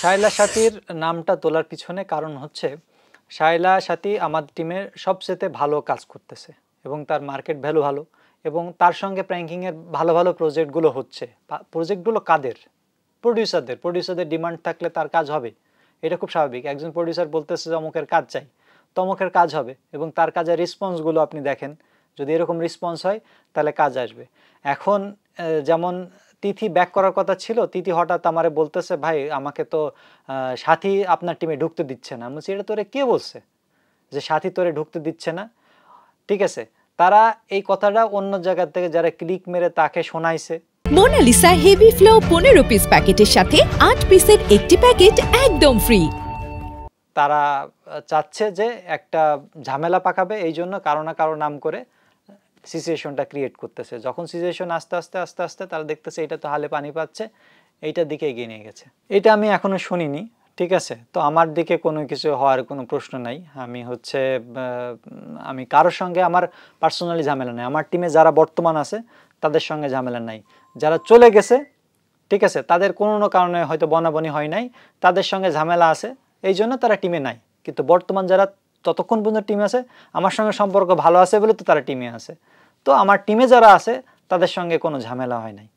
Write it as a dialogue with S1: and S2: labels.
S1: শায়লা সাথীর নামটা তোলার পিছনে কারণ হচ্ছে শায়লা সাথী আমার টিমের সবচেয়ে ভালো কাজ করতেছে এবং তার মার্কেট ভ্যালু ভালো এবং তার সঙ্গে প্র্যাঙ্কিংয়ের ভালো ভালো প্রজেক্টগুলো হচ্ছে। প্রজেক্টগুলো কাদের? প্রডিউসারদের ডিমান্ড থাকলে তার কাজ হবে, এটা খুব স্বাভাবিক। একজন প্রডিউসার বলতেছে যে অমুকের কাজ চাই, তো অমুকের কাজ হবে এবং তার কাজের রেসপন্সগুলো আপনি দেখেন, যদি এরকম রেসপন্স হয় তাহলে কাজ আসবে। এখন যেমন তিথি ব্যাক করার কথা ছিল, তিথি হঠাৎ আমারে বলতেছে ভাই আমাকে তো সাথী আপনার টিমে ঢুকতে দিচ্ছে না। আমি বলছি এটা তোরে কে বলছে যে সাথী তোরে ঢুকতে দিচ্ছে না? ঠিক আছে, তারা এই কথাটা অন্য জায়গা থেকে যারা ক্লিক মেরে তাকে শোনাইছে।
S2: মোনালিসা হেভি ফ্লো 15 পিস প্যাকেটের সাথে 8 পিসের একটি প্যাকেট একদম ফ্রি।
S1: তারা চাচ্ছে যে একটা ঝামেলা পাকাবে, এই জন্য কারো না কারো নাম করে সিচুয়েশনটা ক্রিয়েট করতেছে। যখন সিচুয়েশন আস্তে আস্তে তারা দেখতেছে এটা তো হালে পানি পাচ্ছে, এইটার দিকে এগিয়ে নিয়ে গেছে। এটা আমি এখনো শুনিনি, ঠিক আছে? তো আমার দিকে কোনো কিছু হওয়ার কোনো প্রশ্ন নাই। আমি কারোর সঙ্গে আমার পার্সোনালি ঝামেলা নাই। আমার টিমে যারা বর্তমান আছে তাদের সঙ্গে ঝামেলা নাই। যারা চলে গেছে, ঠিক আছে, তাদের কোনো কারণে হয়তো বনাবনি হয় নাই, তাদের সঙ্গে ঝামেলা আছে, এই জন্য তারা টিমে নাই। কিন্তু বর্তমান যারা ততক্ষণ পর্যন্ত টিমে আছে, আমার সঙ্গে সম্পর্ক ভালো আছে বলে তো তারা টিমে আছে। তো আমার টিমে যারা আছে তাদের সঙ্গে কোনো ঝামেলা হয় নাই।